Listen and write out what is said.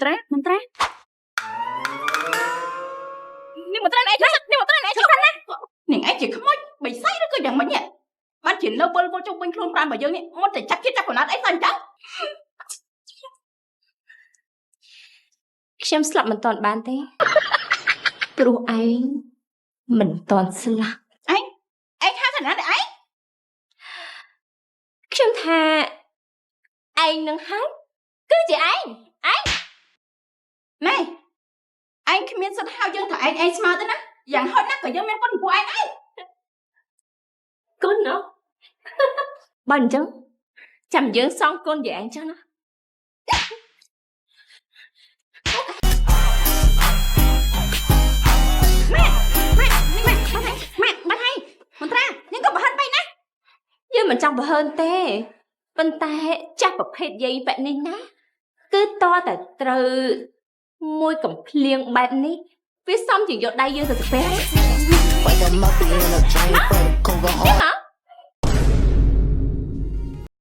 ត្រានេះមន្ត្រានេះចុះនេះមន្ត្រានេះចុះណានាងឯងជាខ្មោចបិសាចឬក៏យ៉ាងម៉េចនេះបានជានៅវិលជុំវិញខ្លួនប្រាំរបស់យើងនេះមុនតែចាក់ចិត្តចាក់កណាត់អីសោះអញ្ចឹងខ្ញុំស្លាប់មិនតាន់បានទេព្រោះឯងមិនតាន់ស្លាប់ឯងថាថាណាដែរឯងខ្ញុំថាឯងនឹងហើយគឺជាឯងណែឯងគ្មានសិទ្ធិហៅយើងថាឯងស្មើទៅណាយ៉ាងហោចណាស់ក៏យើងមានគុណចំពោះឯងដែរគុណណោះបើអញ្ចឹងចាំយើងសងគុណយ៉ាងឯងចឹងណាម៉ែមន្ត្រានាងក៏បរហិនបីណាយើងមិនចង់បរហើនទេប៉ុន្តែចាស់ប្រភេទយាយបែបនេះណាគឺតតែត្រូវមួយកំភ្លៀងបែបនេះវាសមជាយកដៃយើងទៅស្ពះLike a muppet in a giant fur cover hard.